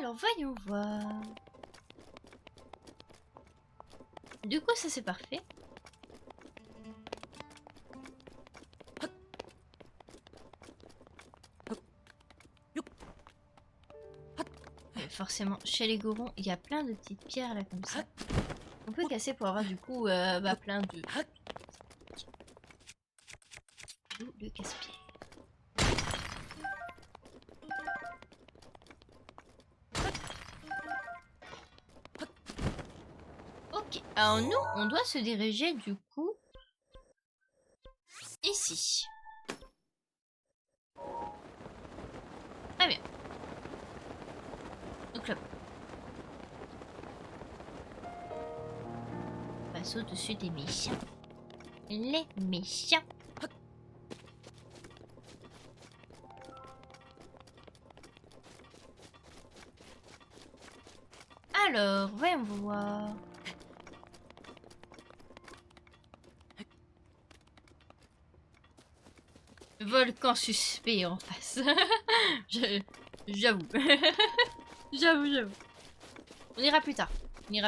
Alors, voyons voir. Du coup, ça c'est parfait. Forcément, chez les gorons, il y a plein de petites pierres là comme ça. On peut casser pour avoir du coup plein de... D'où le casse-pied. Ok, alors nous, on doit se diriger du coup ici. Très bien. Donc là. On passe au-dessus des méchants. Les méchants. Alors, voyons voir. Volcan suspect en face. J'avoue. J'avoue. On ira plus tard. Oui.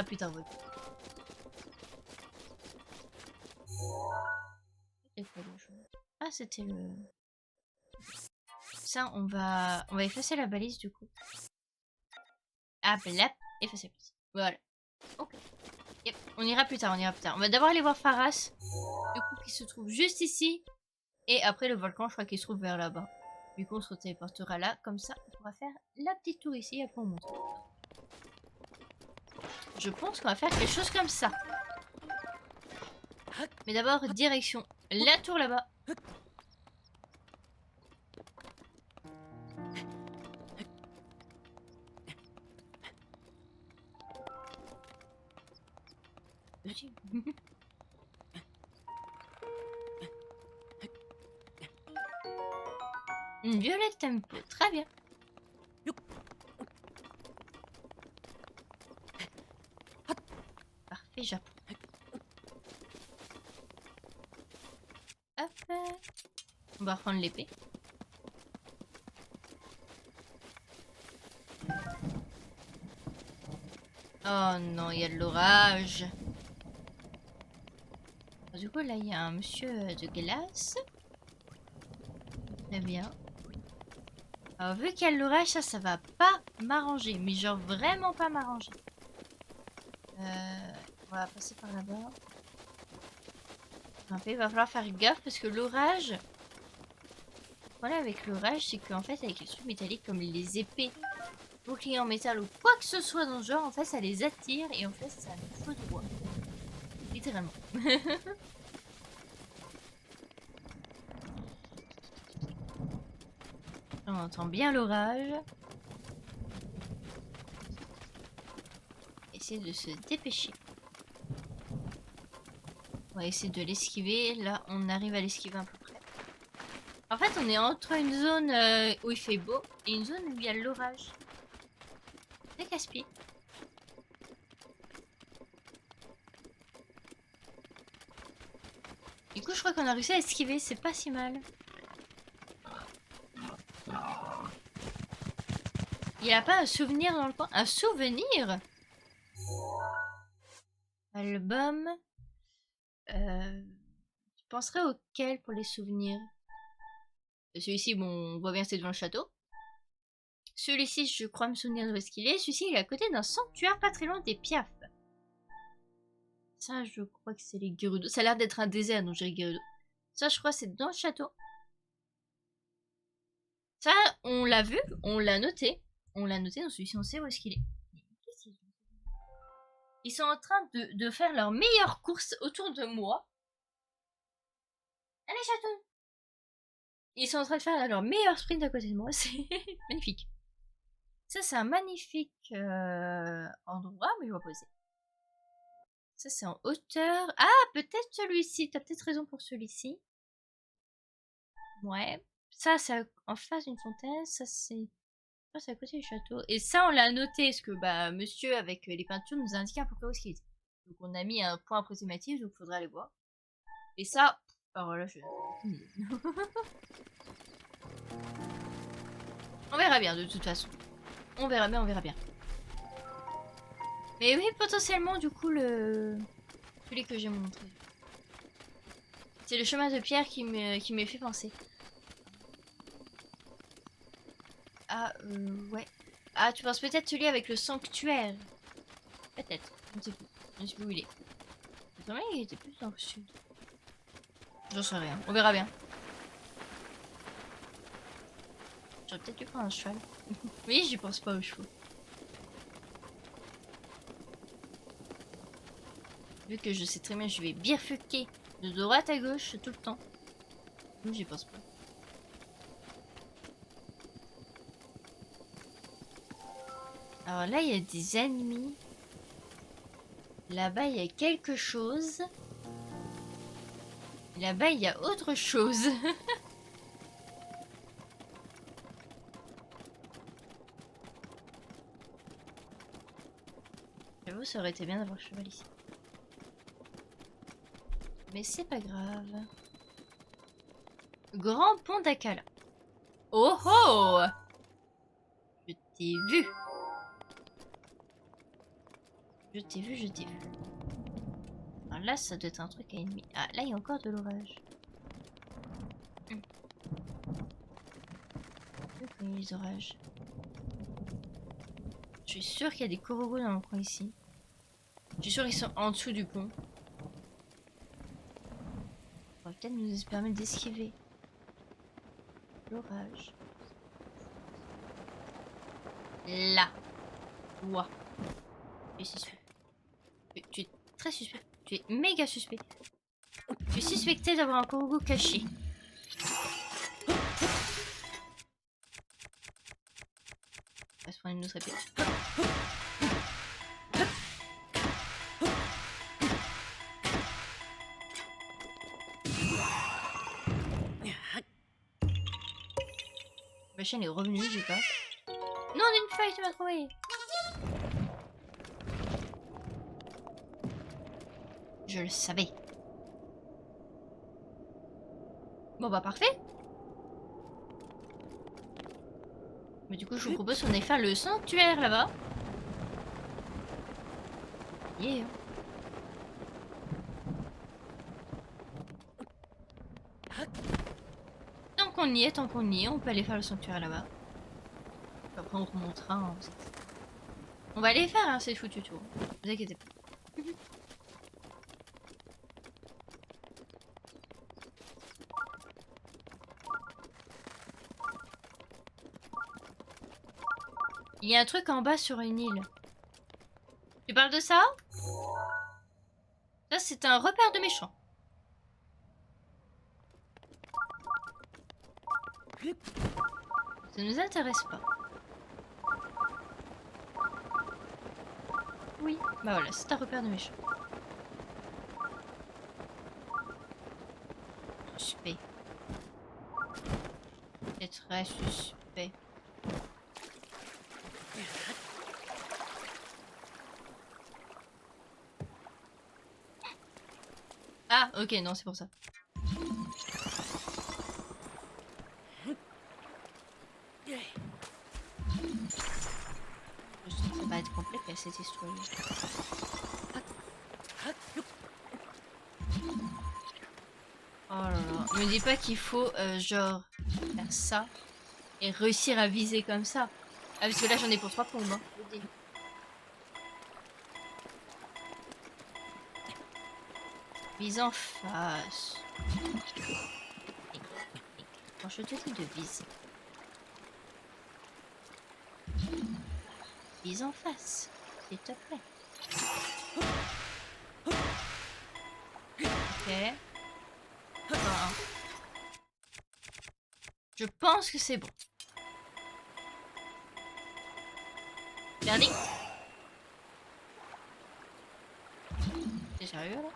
Ah, c'était le... Ça, on va effacer la balise du coup. Ah, blap, effacer la balise. Voilà. Ok. Yep. On ira plus tard. On va d'abord aller voir Pharas. Du coup, qui se trouve juste ici. Et après le volcan, je crois qu'il se trouve vers là-bas. Du coup, on se téléportera là. Comme ça, on pourra faire la petite tour ici. Après, on monte. Je pense qu'on va faire quelque chose comme ça. Mais d'abord, direction la tour là-bas. Une violette tempo, très bien. Parfait, j'apprends. Hop. On va reprendre l'épée. Oh non, il y a de l'orage. Du coup, là, il y a un monsieur de glace. Très bien. Alors, vu qu'il y a de l'orage, ça va pas m'arranger. Mais genre, vraiment pas m'arranger. On va passer par là-bas. Il va falloir faire gaffe parce que l'orage... Le problème avec l'orage, c'est qu'en fait, avec les trucs métalliques comme les épées, boucliers en métal ou quoi que ce soit dans ce genre, en fait, ça les attire et en fait, ça nous fout droit. Littéralement. On entend bien l'orage. Essayer de se dépêcher. On va essayer de l'esquiver. Là, on arrive à l'esquiver à peu près. En fait, on est entre une zone où il fait beau et une zone où il y a l'orage. C'est casse-pied. Du coup, je crois qu'on a réussi à esquiver. C'est pas si mal. Il n'y a pas un souvenir dans le coin? Un souvenir? Album. Tu penserais auquel pour les souvenirs? Celui-ci, bon, on voit bien c'est devant le château. Celui-ci, je crois me souvenir de où est-ce qu'il est. Celui-ci, il est à côté d'un sanctuaire pas très loin des Piaf. Ça, je crois que c'est les Gerudo. Ça a l'air d'être un désert, donc j'ai Gerudo. Ça, je crois c'est dans le château. Ça, on l'a vu, on l'a noté. On l'a noté dans celui-ci, on sait où est-ce qu'il est. Ils sont en train de faire leur meilleure course autour de moi. Allez, chaton! Ils sont en train de faire leur meilleur sprint à côté de moi. C'est magnifique. Ça, c'est un magnifique endroit, mais je vais poser. Ça, c'est en hauteur. Ah, peut-être celui-ci. T'as peut-être raison pour celui-ci. Ouais. Ça, c'est en face d'une fontaine. Ça, c'est à côté du château. Et ça, on l'a noté, parce que bah, monsieur, avec les peintures, nous a indiqué à peu près où il était. Donc, on a mis un point approximatif, donc il faudra aller voir. Et ça, alors là, je... On verra bien, de toute façon. On verra bien, on verra bien. Mais oui, potentiellement, du coup, celui que j'ai montré. C'est le chemin de pierre qui me fait penser. Ah, ouais. Ah, tu penses peut-être celui avec le sanctuaire. Peut-être. Je ne sais plus. Je ne sais plus où il est. C'est vrai, il était plus dans le sud. J'en sais rien. On verra bien. J'aurais peut-être dû prendre un cheval. Oui, j'y pense pas aux chevaux. Vu que je sais très bien, je vais bifurquer de droite à gauche tout le temps. Donc j'y pense pas. Alors là, il y a des ennemis. Là-bas, il y a quelque chose. Là-bas, il y a autre chose. J'avoue, ça aurait été bien d'avoir le cheval ici. Mais c'est pas grave. Grand pont d'Akala. Oh oh! Je t'ai vu. Je t'ai vu, je t'ai vu. Alors là, ça doit être un truc à ennemi. Ah, là, il y a encore de l'orage. Je connais les orages. Je suis sûre qu'il y a des corogos dans le coin ici. Je suis sûre qu'ils sont en dessous du pont. Ça va peut-être nous permettre d'esquiver l'orage. Là. Ouah. Tu es suspect. Tu es très suspect. Tu es méga suspect. Tu es suspecté d'avoir un corogo caché. On va se prendre une autre épée. Ma chaîne est revenue, j'ai pas. Non, on a une feuille, tu m'as trouvé. Je le savais. Bon bah parfait. Mais du coup, je vous propose qu'on aille faire le sanctuaire là-bas. Yeah. Tant qu'on y est, on peut aller faire le sanctuaire là-bas. Après, on remontera. Hein, on va aller faire hein, ces foutus tours. Ne vous inquiétez pas. Il y a un truc en bas sur une île. Tu parles de ça? Ça, c'est un repère de méchants. Ça nous intéresse pas. Oui, bah voilà, c'est un repère de méchants. Suspect. C'est très suspect. Ah, ok, non, c'est pour ça. Je sais que ça va être complet cette histoire. Oh là là. Me dis pas qu'il faut, genre, faire ça et réussir à viser comme ça. Ah, parce que là, j'en ai pour 3 plombes. Hein. Vise en face. Quand je te dis de viser. Vise en face, s'il te plaît. Ok. Enfin, je pense que c'est bon. Verdict. T'es sérieux là?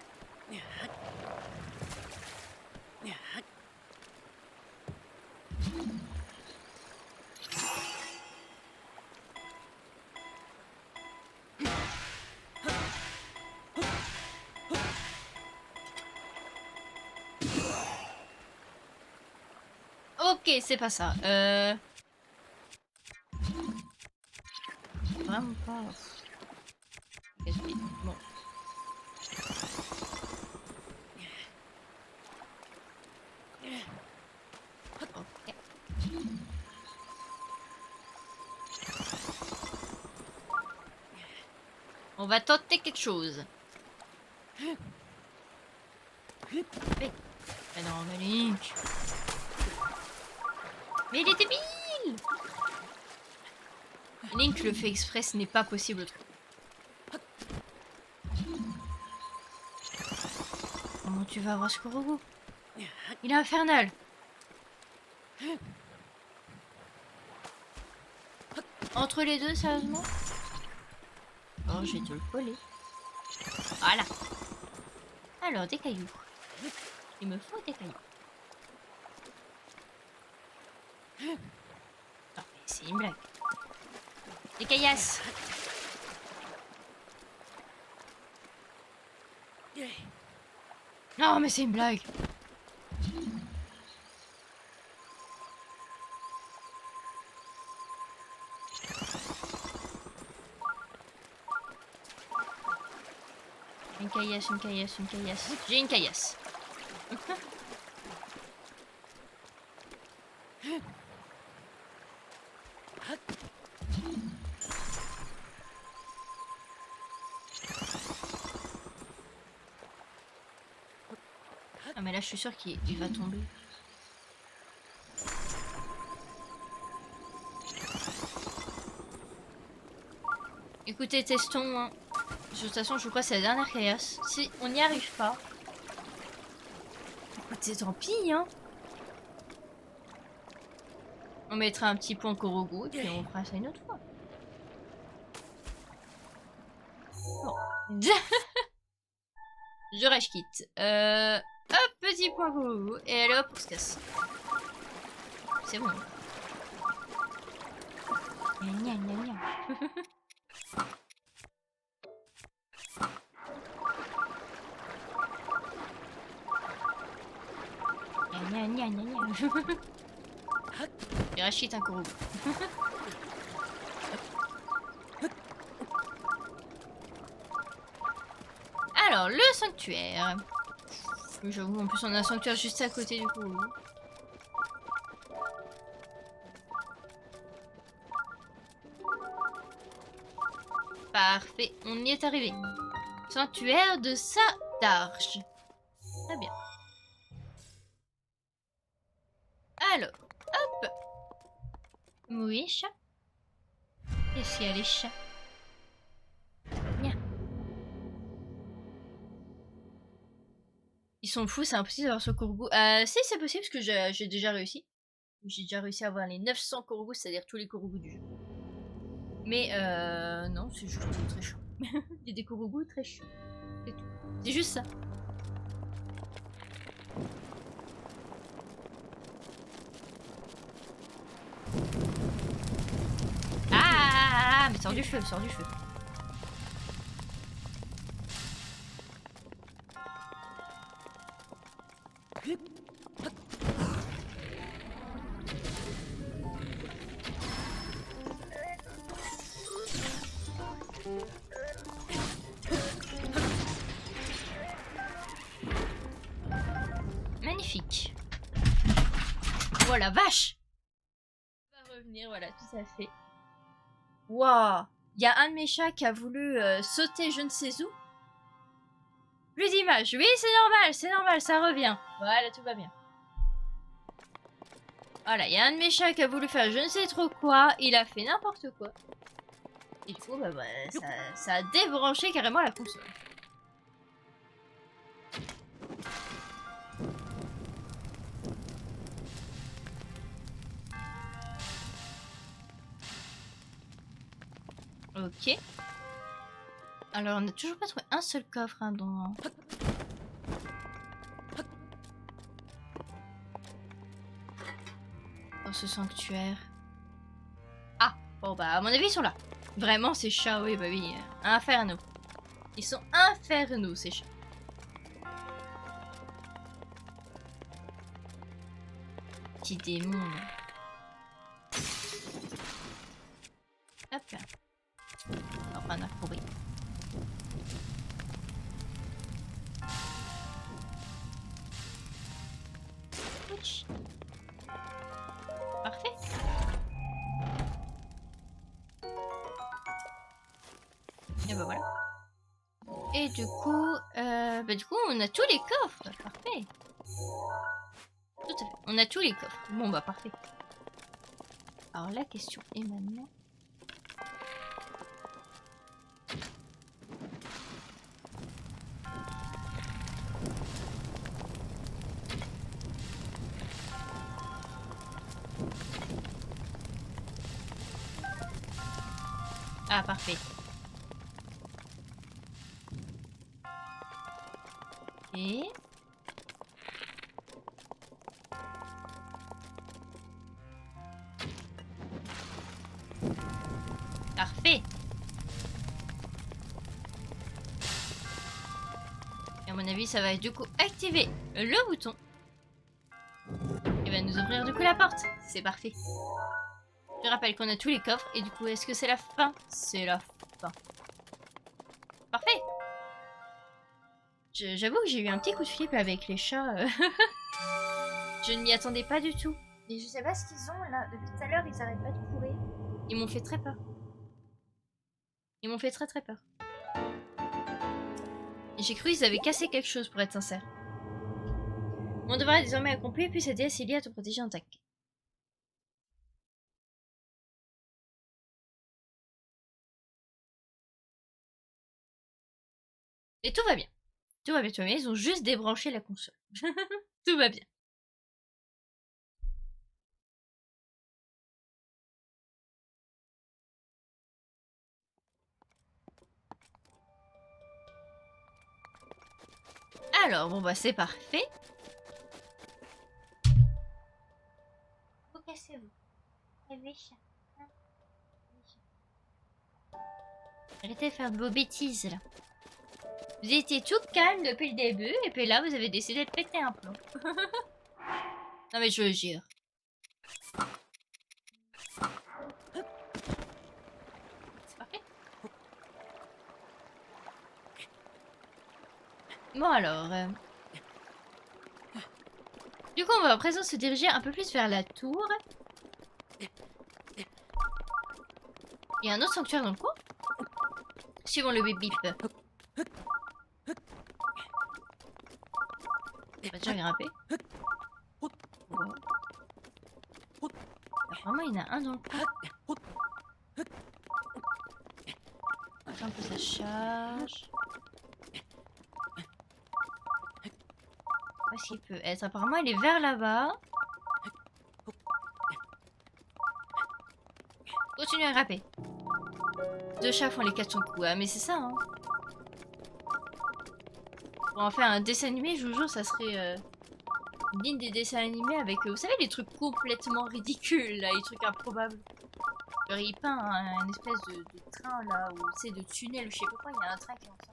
Ok, c'est pas ça. vraiment pas... Bon. Ok. On va tenter quelque chose. Mais non, mais Link. Mais il est débile. Link le fait exprès, ce n'est pas possible. Comment tu vas avoir ce Kurogu? Il est infernal. Entre les deux, sérieusement? Oh, je vais te le coller. Voilà. Alors, des cailloux. Il me faut des cailloux. Non, mais c'est une blague. Des caillasses. Non, mais c'est une blague. Une caillasse, une caillasse, une caillasse. J'ai une caillasse. Ah mais là je suis sûre qu'il va tomber. Écoutez, testons. Hein. De toute façon, je crois que c'est la dernière caillasse. Si on n'y arrive pas, écoutez, tant pis, hein. On mettra un petit point Kurogu et puis on fera ça une autre fois. Bon. Je rage quitte. Hop, petit point Kurogu. Et allez hop, on se casse. C'est bon. Gna gna gna gna. Gna gna gna gna. Et rage quitte un Kurogu. Alors, le sanctuaire. J'avoue, en plus on a un sanctuaire juste à côté du coup. Parfait, on y est arrivé. Sanctuaire de Sadarge. Très bien. Alors, hop. Oui, chat. Qu'est-ce qu'il y a les chats? Nya. Ils sont fous, c'est impossible d'avoir ce Kurogu. Si, c'est possible parce que j'ai déjà réussi. J'ai déjà réussi à avoir les 900 Kurogu, c'est-à-dire tous les Kurogu du jeu. Mais non, c'est juste très chaud. Il y a des Kurogu très chauds. C'est tout. C'est juste ça. Ah, mais sors du feu, sors du feu. Magnifique. Voilà, vache. On va revenir, voilà, tout à fait. Waouh. Il y a un de mes chats qui a voulu sauter je ne sais où. Plus d'image. Oui, c'est normal, ça revient. Voilà, tout va bien. Voilà, il y a un de mes chats qui a voulu faire je ne sais trop quoi. Il a fait n'importe quoi. Et du coup, bah, ça a débranché carrément la console. Ok. Alors, on n'a toujours pas trouvé un seul coffre hein, dans ce sanctuaire. Ah, bon bah à mon avis ils sont là. Vraiment ces chats, oui bah oui, infernaux. Ils sont infernaux ces chats. Petit démon. Hop là. Enfin, a priori. Ouch. Parfait. Et bah voilà. Et du coup, on a tous les coffres. Parfait. Tout à fait. On a tous les coffres. Bon bah parfait. Alors la question est maintenant. Ah parfait. Et parfait. Et à mon avis, ça va du coup activer le bouton. Et va nous ouvrir du coup la porte. C'est parfait. Je rappelle qu'on a tous les coffres. Et du coup, est-ce que c'est la fin? C'est la fin. Parfait. J'avoue que j'ai eu un petit coup de flip avec les chats. Je ne m'y attendais pas du tout. Et je sais pas ce qu'ils ont là. Depuis tout à l'heure, ils arrêtent pas de courir. Ils m'ont fait très peur. Ils m'ont fait très très peur. J'ai cru qu'ils avaient cassé quelque chose pour être sincère. Mon devoir est désormais accompli, puis cette déesse est liée à te protéger en tac. Et tout va bien. Tout va bien, tout va bien. Ils ont juste débranché la console. Tout va bien. Alors, bon bah c'est parfait. Vous cassez-vous. Arrêtez de faire de vos bêtises là. Vous étiez tout calme depuis le début, et puis là vous avez décidé de péter un plomb. Non mais je le jure. C'est parfait. Bon alors... Du coup on va à présent se diriger un peu plus vers la tour. Il y a un autre sanctuaire dans le coin. Suivons le bip bip. On va déjà grimper. Wow. Apparemment il y en a un dans le coin. Attends un peu ça charge. Où est-ce qu'il peut être? Apparemment il est vers là-bas. Continue à grimper. Deux chats font les 400 coups. Ah mais c'est ça hein. Pour en faire un dessin animé, je vous jure, ça serait digne des dessins animés avec, vous savez, les trucs complètement ridicules, là, les trucs improbables. Genre, il peint un espèce de train, là, ou c'est de tunnel, je sais pas quoi, il y a un train qui est en train.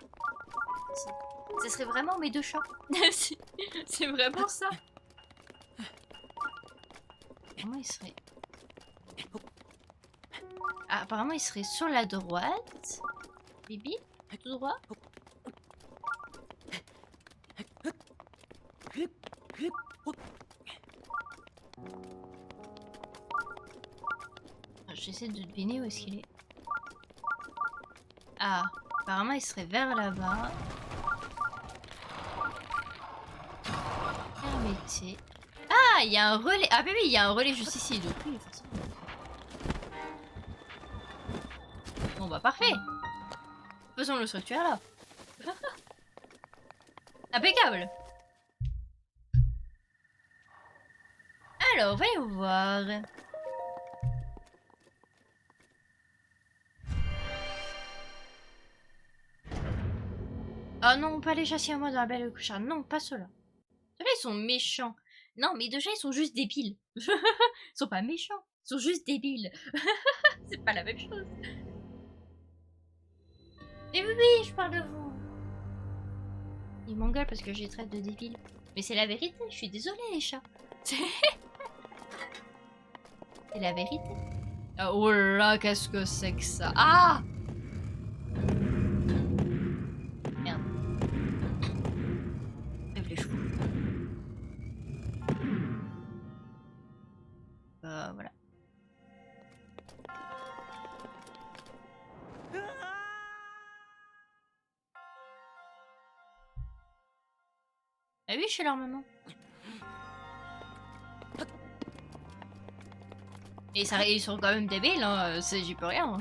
Ça serait vraiment mes deux chats. C'est vraiment ça. Comment il serait? Ah, apparemment, il serait sur la droite. Bibi, tout droit. J'essaie de deviner où est-ce qu'il est. Ah, apparemment il serait vers là-bas. Permettez. Ah, il y a un relais. Ah bah oui, il y a un relais juste ici. Donc oui, forcément. Bon bah parfait. Faisons le sanctuaire là. Impeccable. Alors, voyons voir. Oh non, pas les châssis à moi dans la belle couchard. Non, pas ceux-là. Ceux-là, ils sont méchants. Non, mais déjà, ils sont juste débiles. Ils sont pas méchants. Ils sont juste débiles. C'est pas la même chose. Mais oui, je parle de vous. Ils m'engueulent parce que je les traite de débiles. Mais c'est la vérité. Je suis désolée, les chats. C'est la vérité. Oh là, qu'est-ce que c'est que ça? Ah! Ah oui, je suis leur maman. Et ça, ils sont quand même débiles, hein. J'y peux rien.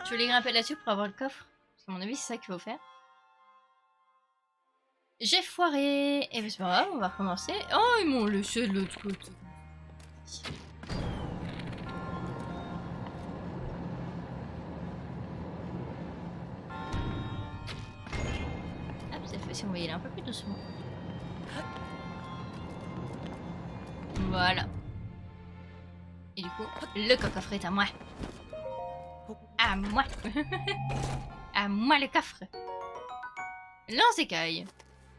Je voulais grimper là-dessus pour avoir le coffre. Parce qu'à mon avis, c'est ça qu'il faut faire. J'ai foiré. Et ben c'est pas grave, on va recommencer. Oh, ils m'ont laissé de l'autre côté. Ah, cette fois-ci, on va y aller un peu plus doucement. Voilà. Et du coup, le coffre est à moi. À moi. À moi le coffre. Lance-écaille.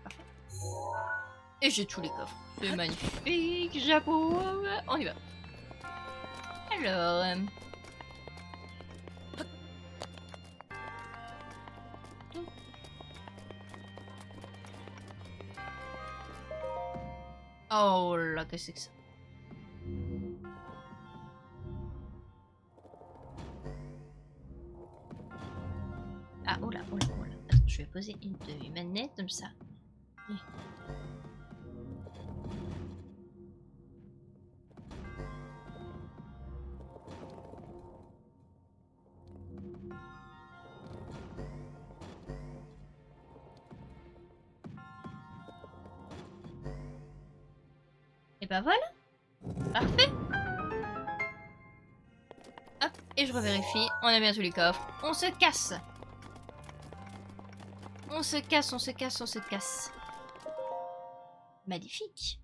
Parfait. Et j'ai tous les coffres. C'est magnifique, j'approuve. On y va. Alors... Oh là, qu'est-ce que c'est que ça? Ah, oh là, oh là, oh là. Attends, je vais poser une manette comme ça. Et bah voilà. Parfait. Hop, et je revérifie. On a bien tous les coffres. On se casse. On se casse, on se casse, on se casse. Magnifique.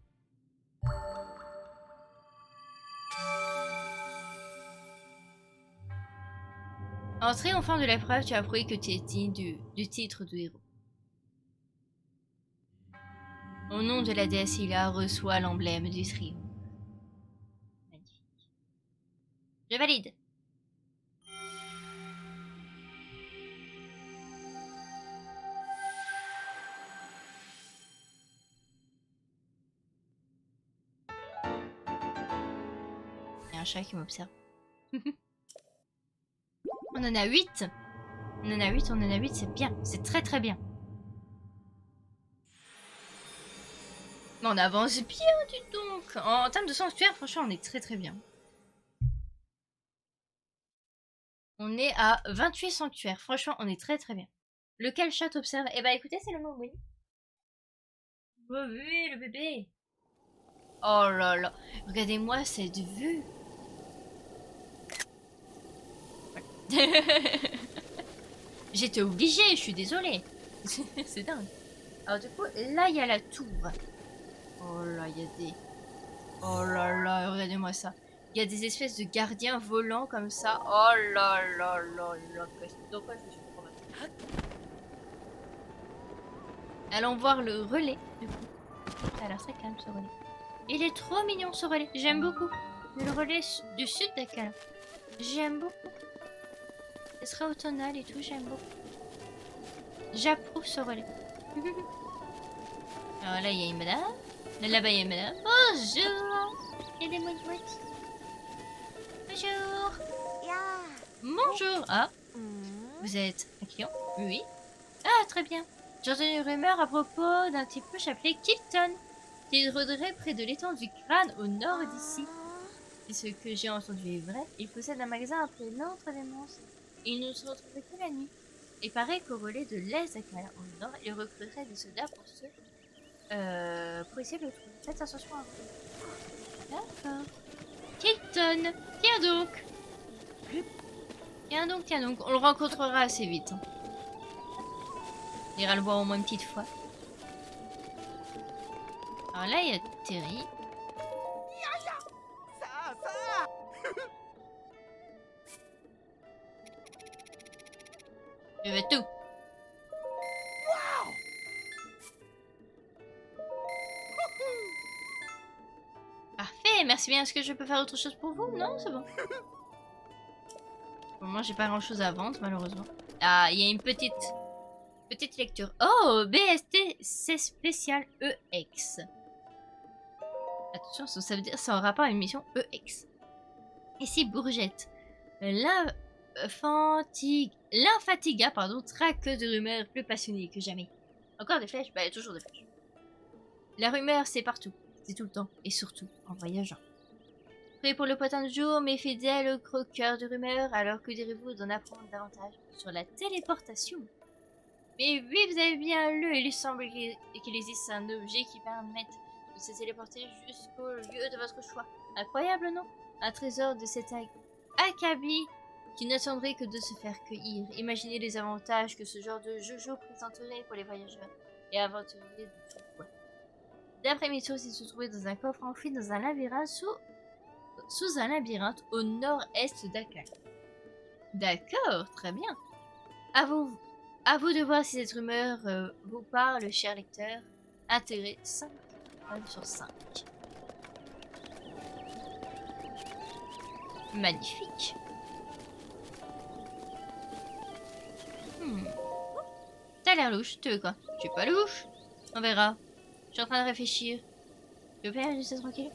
En triomphant de l'épreuve, tu as prouvé que tu es digne du titre de héros. Au nom de la déesse Ila, reçois l'emblème du triomphe. Magnifique. Je valide. Il y a un chat qui m'observe. On en a 8. On en a 8, on en a 8, c'est bien. C'est très très bien. On avance bien, dis donc. En termes de sanctuaire, franchement, on est très très bien. On est à 28 sanctuaires. Franchement, on est très très bien. Lequel chat observe? Eh bah écoutez, c'est le mot oui. Oh oui, le bébé. Oh là là. Regardez-moi cette vue. J'étais obligée, je suis désolée. C'est dingue. Alors du coup, là, il y a la tour. Oh là, il y a des... Oh là là, regardez-moi ça. Il y a des espèces de gardiens volants comme ça. Oh là là là là. Donc, ouais, je suis trop mal. Allons voir le relais, du coup. Ça a l'air très calme, ce relais. Il est trop mignon, ce relais. J'aime beaucoup. Le relais du sud d'Akala. J'aime beaucoup. Ce sera automnal et tout, j'aime beaucoup. J'approuve ce relais. Alors là, il y a une madame. Là-bas, il y a une madame. Bonjour. Il y a des mouettes. Bonjour. Bonjour. Ah, vous êtes un client? Oui. Ah, très bien. J'ai entendu une rumeur à propos d'un petit poche appelé Kilton, qui rôderait près de l'étang du crâne au nord d'ici. Si ce que j'ai entendu est vrai, il possède un magasin appelé l'Antre des monstres. Et il ne se retrouverait que la nuit. Il paraît qu'au relais de l'Est d'Akala, au nord, il recruterait des soldats pour essayer de le trouver. Faites attention à vous. D'accord. Kilton, tiens donc. Tiens donc. On le rencontrera assez vite. Hein. On ira le voir au moins une petite fois. Alors là, il y a Terry. Je veux tout. Parfait, merci bien. Est-ce que je peux faire autre chose pour vous? Non, c'est bon. Pour le moment, j'ai pas grand-chose à vendre, malheureusement. Ah, il y a une petite lecture. Oh, BST, c'est spécial EX. Attention, ça veut dire c'est en rapport à une mission EX. Ici, Bourgette. L'infatiga, pardon, traque de rumeurs plus passionnées que jamais. Encore des flèches? Bah, il y a toujours des flèches. La rumeur, c'est partout. C'est tout le temps. Et surtout, en voyageant. Prêt pour le potin du jour, mes fidèles croqueurs de rumeurs, alors que direz-vous d'en apprendre davantage sur la téléportation? Mais oui, vous avez bien lu, il semble qu'il existe un objet qui permette de se téléporter jusqu'au lieu de votre choix. Incroyable, non? Un trésor de cet acabit qui n'attendrait que de se faire cueillir. Imaginez les avantages que ce genre de jojo présenterait pour les voyageurs et aventuriers de tout poids. D'après mes sources, il se trouvait dans un coffre enfoui dans un labyrinthe sous un labyrinthe au nord-est d'Akal. D'accord, très bien. À vous de voir si cette rumeur vous parle, cher lecteur. Intérêt 5 sur 5. Magnifique. T'as l'air louche, tu veux quoi? Je suis pas louche. On verra. Je suis en train de réfléchir. Tu veux pas rester tranquille?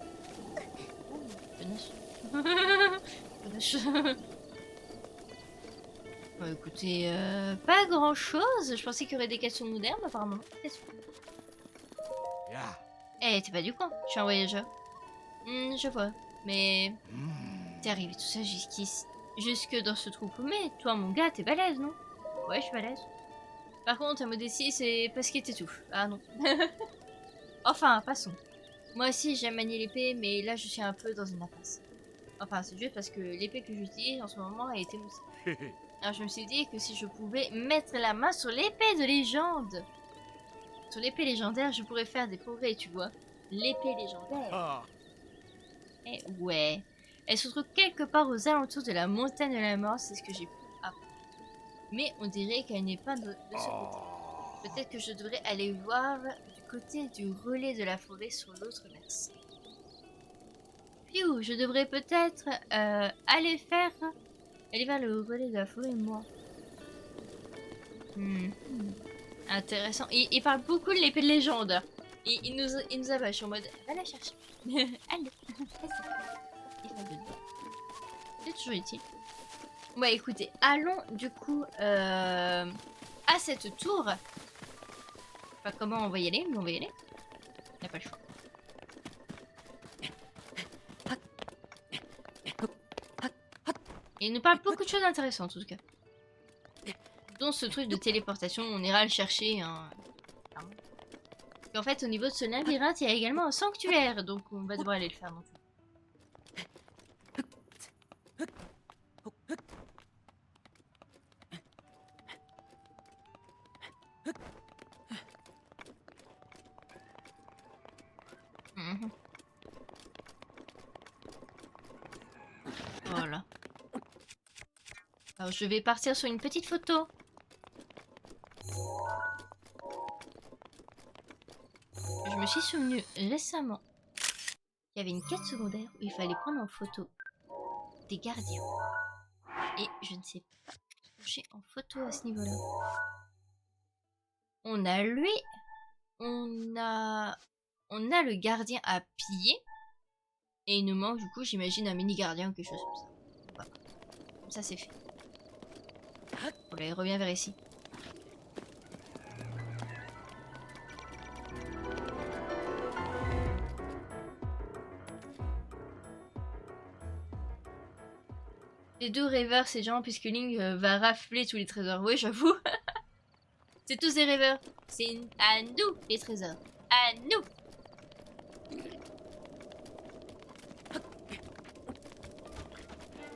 Bon, écoutez, pas grand chose. Je pensais qu'il y aurait des questions modernes, mais apparemment. Eh, t'es pas du coin, je suis un voyageur. Je vois, mais t'es arrivé tout ça jusqu'ici, jusque dans ce trou paumé. Toi, mon gars, t'es balèze, non? Ouais, je suis balèze. Par contre, ta modestie, c'est parce qu'il t'étouffe. Ah non. Enfin, passons. Moi aussi, j'aime manier l'épée, mais là, je suis un peu dans une impasse. Enfin, c'est juste parce que l'épée que j'utilise en ce moment a été moussée. Alors, je me suis dit que si je pouvais mettre la main sur l'épée de légende, sur l'épée légendaire, je pourrais faire des progrès, tu vois. L'épée légendaire. Eh ouais. Elle se trouve quelque part aux alentours de la montagne de la mort, c'est ce que j'ai pu apprendre. Mais on dirait qu'elle n'est pas de ce côté. Peut-être que je devrais aller voir du côté du relais de la forêt sur l'autre versant. Piou, je devrais peut-être aller vers le relais de la forêt, moi. Intéressant. Il parle beaucoup de l'épée de légende. Il nous abache en mode, va la chercher. Allez, c'est toujours utile. Ouais, écoutez, allons du coup à cette tour. Je sais pas comment on va y aller, mais on va y aller. On n'a pas le choix. Il nous parle beaucoup de choses intéressantes en tout cas. Dont ce truc de téléportation, on ira le chercher. Hein. Et en fait, au niveau de ce labyrinthe, il y a également un sanctuaire, donc on va devoir aller le faire non plus. Voilà. Alors je vais partir sur une petite photo. Je me suis souvenu récemment qu'il y avait une quête secondaire où il fallait prendre en photo des gardiens. Et je ne sais pas ce que j'ai en photo à ce niveau-là. On a lui, on a le gardien à piller. Et il nous manque du coup, j'imagine, un mini gardien ou quelque chose comme ça. Voilà. Comme ça, c'est fait. Voilà, il revient vers ici. Les deux rêveurs, ces gens, puisque Link va rafler tous les trésors. Oui, j'avoue. C'est tous des rêveurs. C'est à nous, les trésors. À nous.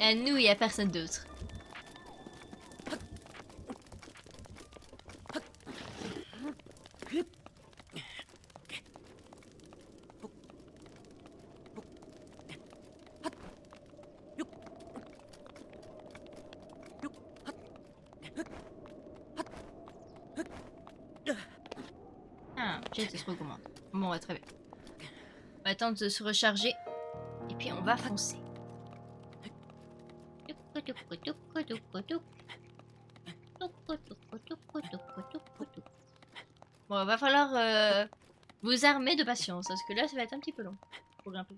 À nous, il n'y a personne d'autre. J'ai été trop gourmande. Bon, ouais, très bien. On va attendre de se recharger. Et puis on va foncer. Bon, va falloir vous armer de patience, parce que là, ça va être un petit peu long pour grimper.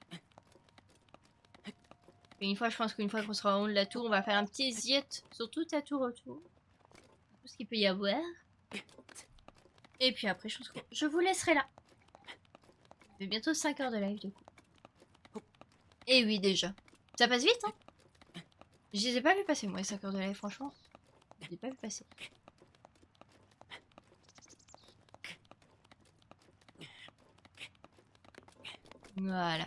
Et une fois, je pense qu'une fois qu'on sera en haut de la tour, on va faire un petit ziote sur toute la tour autour. Tout ce qu'il peut y avoir. Et puis après, je pense que je vous laisserai là. Ça fait bientôt 5 heures de live, du coup. Et oui, déjà. Ça passe vite, hein. Je les ai pas vu passer, moi, les 5 heures de live, franchement. Je les ai pas vu passer. Voilà.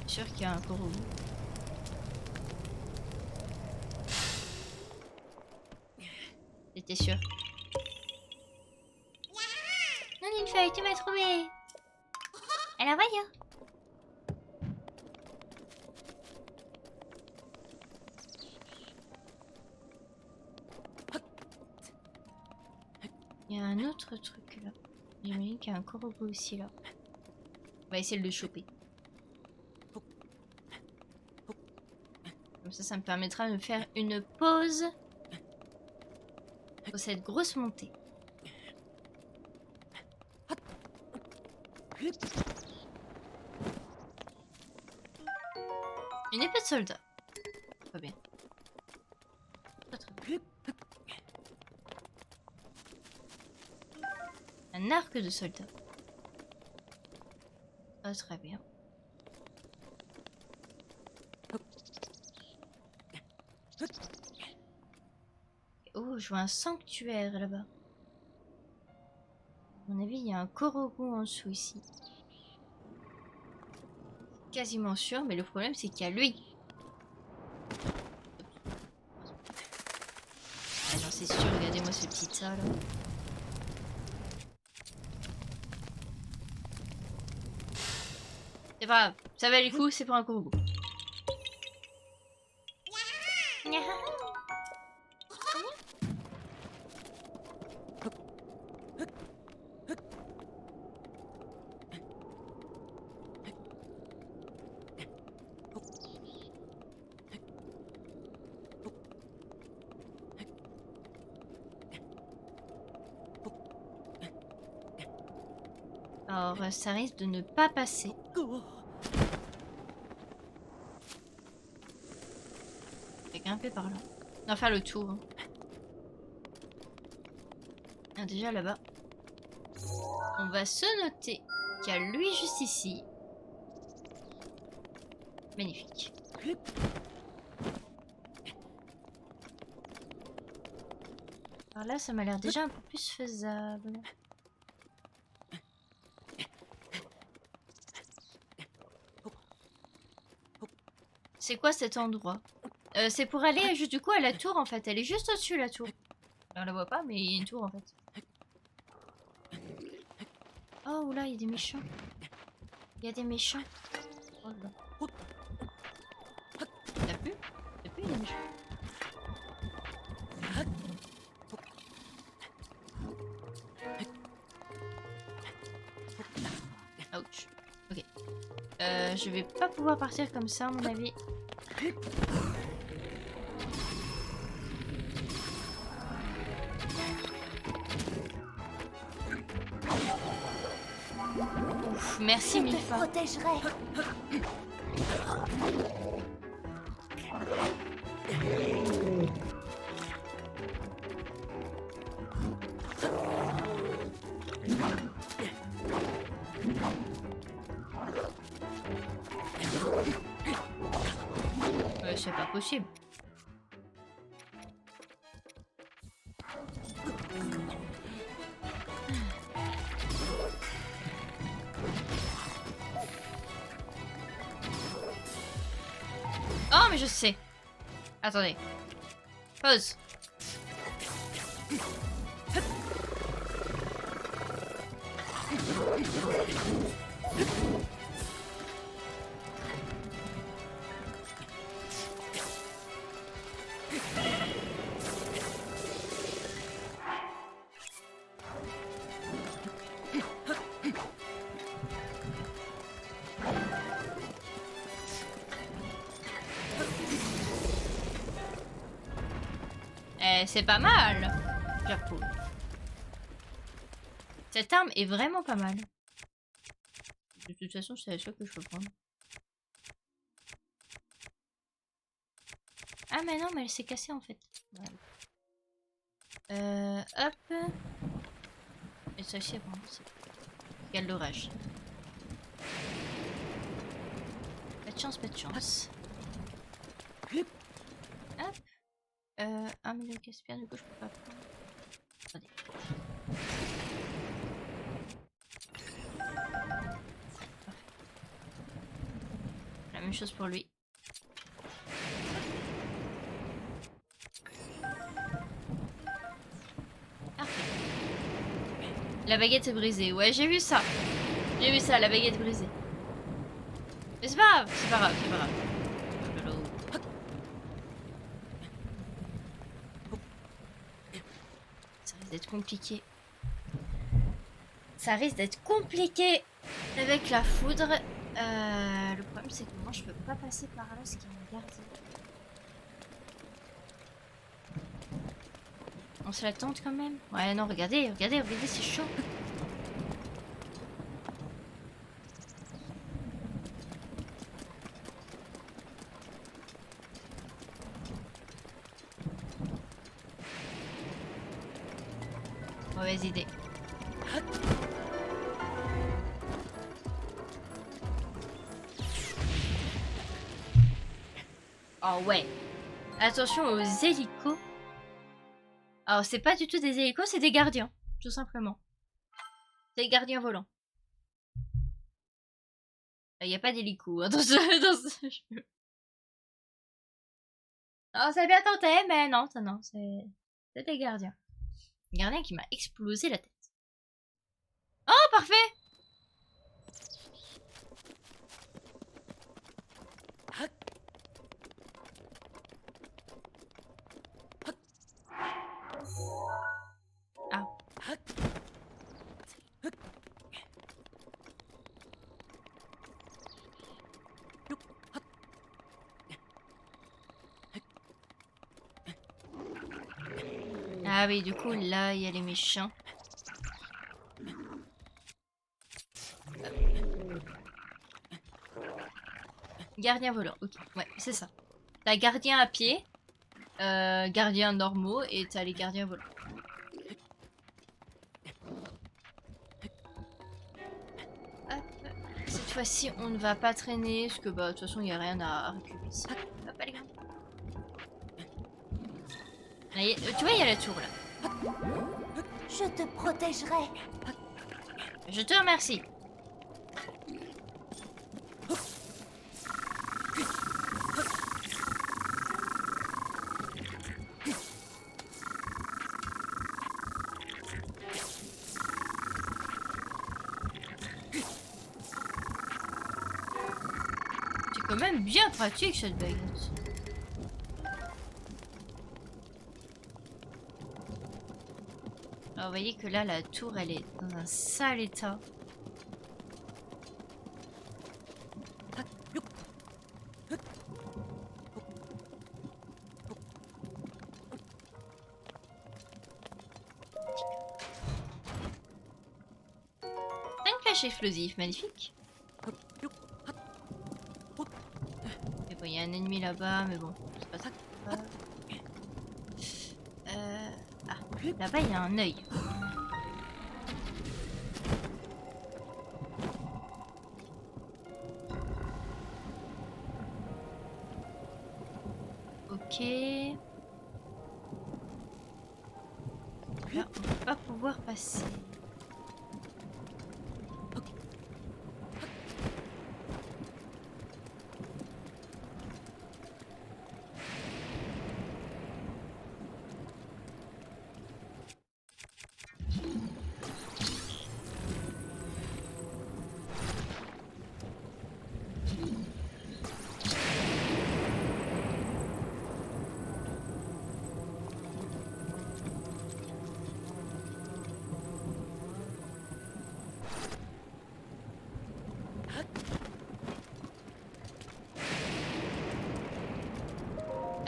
Je suis sûr qu'il y a un corps au bout. J'étais sûre. Non, une feuille, tu m'as trouvé. Alors voyons. Il y a un autre truc là. J'imagine qu'il y a un corbeau aussi là. On va essayer de le choper. Comme ça me permettra de me faire une pause pour cette grosse montée. Une épée de soldat. Pas bien. Pas très bien. Un arc de soldat. Pas très bien. Oh, je vois un sanctuaire là-bas. À mon avis, il y a un Korogu en dessous ici. Quasiment sûr, mais le problème c'est qu'il y a lui. Ah non, c'est sûr, regardez-moi ce petit tas là. C'est pas grave, ça va les coups, c'est pour un Korogu. Alors, ça risque de ne pas passer. Je vais grimper par là. On va faire le tour. Hein. Ah, déjà là-bas. On va se noter qu'il y a lui juste ici. Magnifique. Alors là, ça m'a l'air déjà un peu plus faisable. C'est quoi cet endroit? C'est pour aller juste du coup à la tour en fait. Elle est juste au-dessus la tour. On la voit pas, mais il y a une tour en fait. Oh là, il y a des méchants. Il y a des méchants. Oh là. T'as pu? T'as pu, il y a des méchants. Ouch. Ok. Je vais pas pouvoir partir comme ça à mon avis. Ouf, merci mille fois. Je te protégerai. C'est pas possible. Oh, mais je sais. Attendez. Pause. C'est pas mal, j'approuve. Cette arme est vraiment pas mal. De toute façon, c'est la seule que je peux prendre. Ah mais non, mais elle s'est cassée en fait. Ouais. Hop. Et ça c'est bon. Quel l'orage. Pas de chance, pas de chance. Hop. Ah mais le Caspian, du coup je peux pas prendre. Attendez. La même chose pour lui. La baguette est brisée. Ouais, j'ai vu ça. J'ai vu ça, la baguette brisée. Mais c'est pas grave, c'est pas grave, c'est pas grave. Ça risque d'être compliqué. Ça risque d'être compliqué avec la foudre. Le problème, c'est que moi, je peux pas passer par là, ce qui me garde. On se la tente quand même. Ouais, non, regardez, regardez, regardez, c'est chaud. Mauvaise idée. Oh ouais. Attention aux hélicos. Alors c'est pas du tout des hélicos, c'est des gardiens. Tout simplement. C'est des gardiens volants. Il n'y a pas d'hélico hein, dans ce jeu. Oh, ça a bien tenté, mais non, ça non, c'est des gardiens. Un gardien qui m'a explosé la tête. Oh, parfait! Ah. Ah oui, du coup, là, il y a les méchants. Gardien volant, ok, ouais, c'est ça. T'as gardien à pied, gardiens normaux, et t'as les gardiens volants. Hop. Cette fois-ci, on ne va pas traîner, parce que bah, de toute façon, il n'y a rien à récupérer ici. Hop, allez, tu vois, il y a la tour, là. Je te protégerai. Je te remercie. C'est quand même bien pratique cette baguette. Alors, vous voyez que là, la tour, elle est dans un sale état. Un clash explosif, magnifique. Et bon, il y a un ennemi là-bas, mais bon, c'est pas ça. Ah, là-bas, il y a un œil. Ok. Là, on va pas pouvoir passer.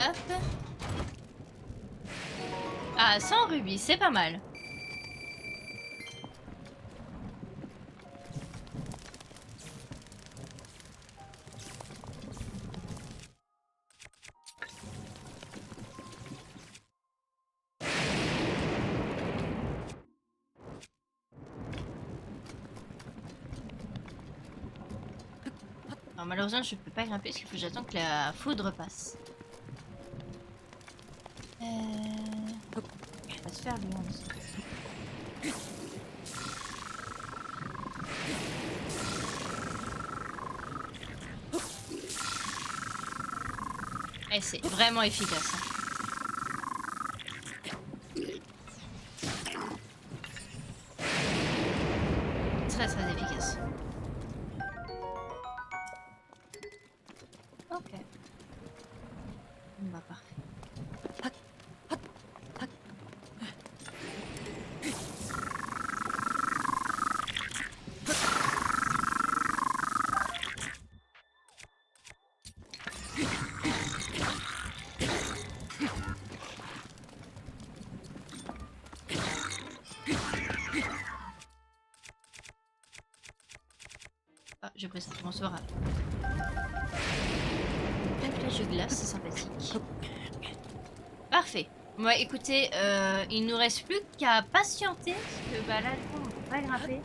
Hop. Ah, 100 rubis, c'est pas mal. Alors, malheureusement, je peux pas grimper parce qu'il faut que j'attende que la foudre passe. Il va se faire lui. Et c'est vraiment efficace. Hein. Très très efficace. Ok. Bah parfait. Ah, j'ai pris ça, bon, c'est pas grave. Plein de plages de glace, c'est sympathique. Parfait. Bon, écoutez, il nous reste plus qu'à patienter, parce que bah, là, on peut pas grimper. On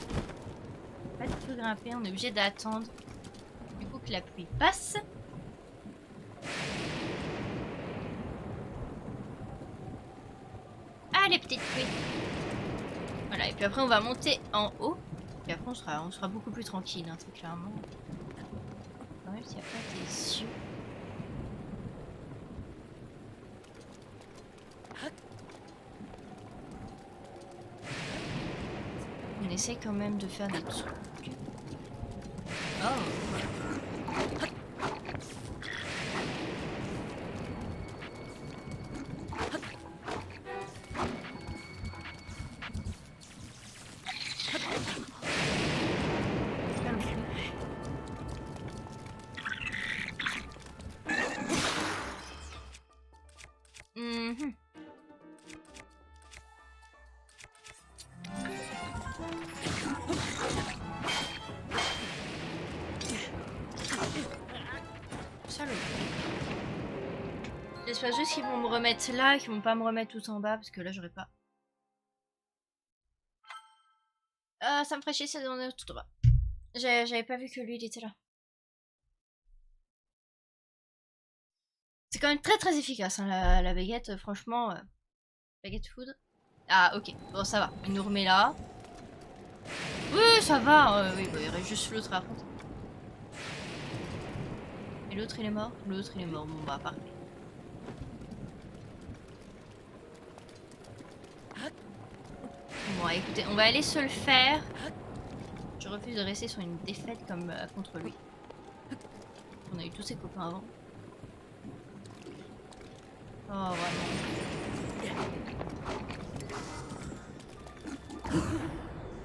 peut pas du tout grimper, on est obligé d'attendre. Du coup, que la pluie passe. Allez, petite pluie. Voilà, et puis après, on va monter en haut. Et après, on sera beaucoup plus tranquille, hein, très clairement. Quand même, s'il n'y a pas des yeux. On essaie quand même de faire des trucs. Oh. Mhm. Salaud. J'espère juste qu'ils vont me remettre là, qu'ils vont pas me remettre tout en bas, parce que là j'aurais pas. Ah, ça me ferait chier, c'est dans tout en bas. J'avais pas vu que lui il était là. C'est quand même très très efficace, hein, la baguette, franchement. Baguette food. Ah, ok, bon, ça va. Il nous remet là. Oui, ça va. Oui, bah, il reste juste l'autre à affronter. Et l'autre il est mort. L'autre il est mort. Bon, bah, parfait. Bon, écoutez, on va aller se le faire. Je refuse de rester sur une défaite comme contre lui. On a eu tous ses copains avant. Oh, vraiment.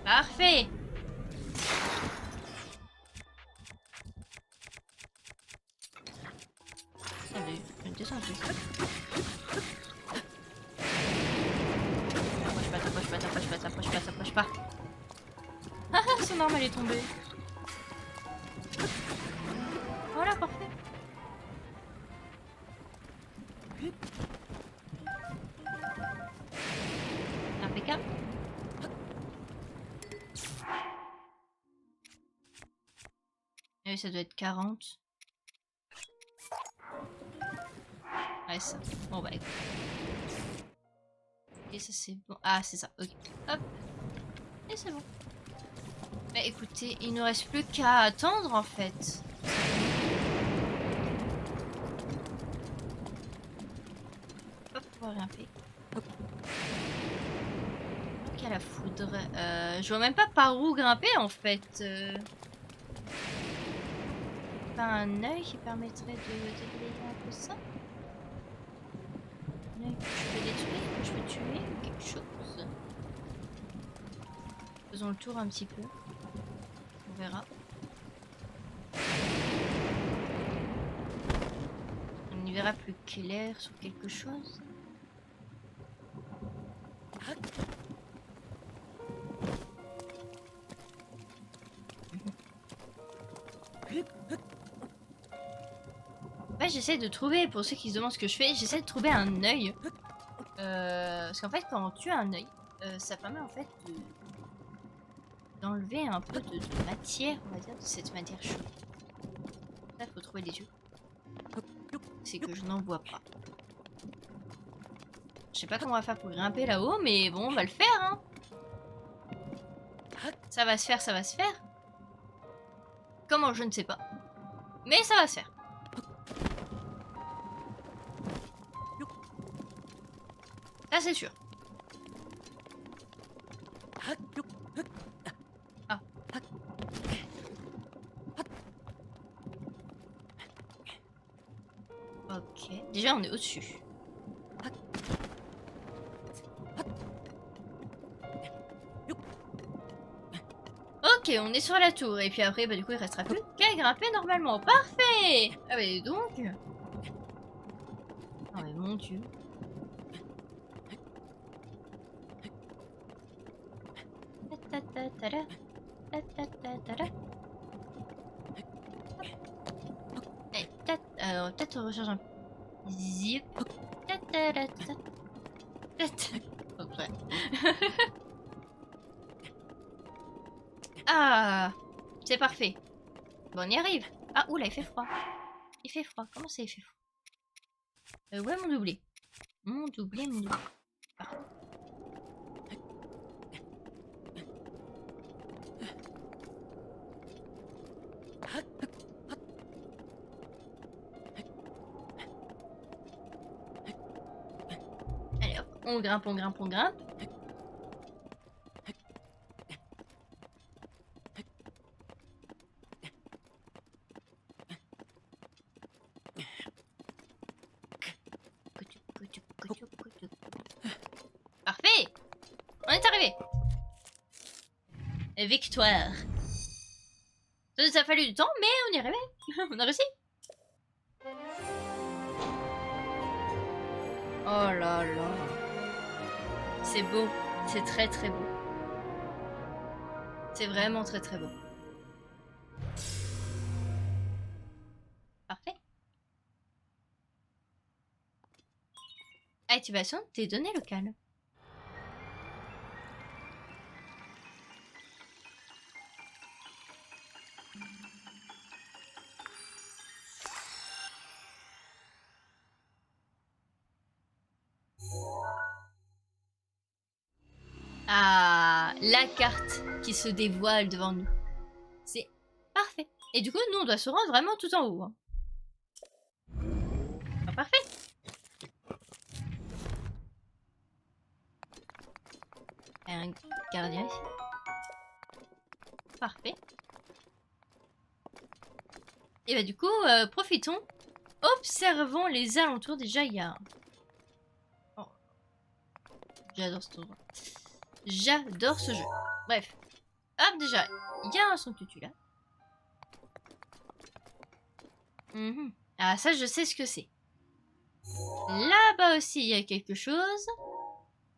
Parfait. Allez, je descends un peu. T'approche pas. Ah, son arme elle est tombée. Voilà, parfait. Impeccable. Et ça doit être 40. Ouais, ça. Bon, bah écoute. Et ça c'est bon. Ah, c'est ça, ok. Hop. Et c'est bon. Mais écoutez, il ne reste plus qu'à attendre en fait. Pas pouvoir grimper. Ok, la foudre. Je vois même pas par où grimper en fait. Pas un œil qui permettrait de déblayer un peu ça. Un œil que je peux détruire, que je peux tuer ou quelque chose. Faisons le tour un petit peu. On verra. On y verra plus clair sur quelque chose. Ouais, j'essaie de trouver, pour ceux qui se demandent ce que je fais, j'essaie de trouver un œil. Parce qu'en fait, quand on tue un œil, ça permet en fait d'enlever un peu de matière, on va dire, de cette matière chaude. Là, faut trouver les yeux. C'est que je n'en vois pas. Je sais pas comment on va faire pour grimper là-haut, mais bon, on va le faire, hein. Ça va se faire, ça va se faire. Comment, je ne sais pas. Mais ça va se faire. Ça, c'est sûr. Ah. Ok. Déjà, on est au-dessus. Ok, on est sur la tour. Et puis après, bah, du coup, il restera plus qu'à grimper normalement. Parfait. Ah bah donc. Ah mais mon dieu. Ta-ta-ta-ta-ra. Ta-ta-ta-ta-ra. Eh, alors, peut-être on recharge un peu. Zip. Ta-ta-ra-ta. Ta-ta. Oh, ouais. Ah, c'est parfait. Bon, on y arrive. Ah, oula, il fait froid. Il fait froid. Comment ça, il fait froid? Ouais, mon doublé. Mon doublé, mon doublé. Parfait. Allez hop, on grimpe, on grimpe, on grimpe. Parfait. On est arrivé. Victoire. Ça nous a fallu du temps, mais on y est arrivé. On a réussi. Oh là là. C'est beau. C'est très très beau. C'est vraiment très très beau. Parfait. Activation des données locales. Ah, la carte qui se dévoile devant nous. C'est parfait. Et du coup, nous, on doit se rendre vraiment tout en haut. Hein. Ah, parfait. Il y a un gardien ici. Parfait. Et bah du coup, profitons. Observons les alentours. Déjà, il y a... Oh. J'adore cet endroit. J'adore ce jeu. Bref. Hop, déjà, il y a un son tutu là. Ah, ça, je sais ce que c'est. Là-bas aussi, il y a quelque chose.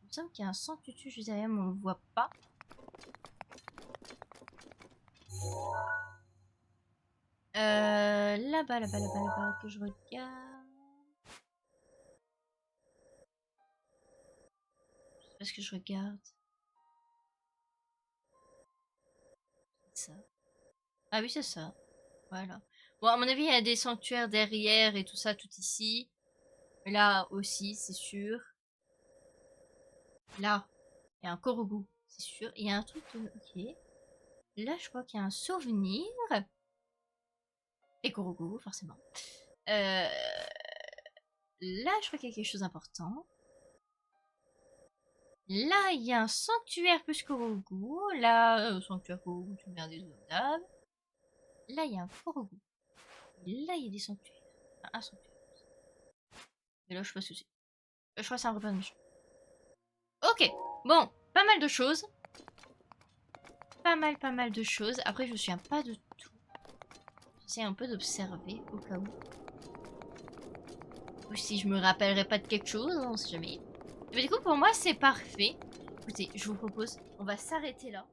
Il me semble qu'il y a un sang tutu juste derrière, mais on le voit pas. Là-bas, là-bas, là-bas, là-bas, que je regarde. Je sais pas ce que je regarde. Ça. Ah oui, c'est ça. Voilà. Bon, à mon avis, il y a des sanctuaires derrière et tout ça, tout ici. Là aussi, c'est sûr. Là, il y a un Korogu, c'est sûr. Il y a un truc de... Ok. Là, je crois qu'il y a un souvenir. Et Korogu, forcément. Là, je crois qu'il y a quelque chose d'important. Là, il y a un sanctuaire plus Korogu. Là, sanctuaire Korogu, tu me mets des d'âme. Là, il y a un Korogu. Là, il y a des sanctuaires. Enfin, un sanctuaire. Et là, je sais pas ce que c'est. Je crois que c'est un repas de méchant. Ok, bon, pas mal de choses. Pas mal de choses. Après, je me souviens pas de tout. J'essaie un peu d'observer au cas où. Ou si je me rappellerai pas de quelque chose, on sait jamais. Mais du coup, pour moi, c'est parfait. Écoutez, je vous propose, on va s'arrêter là.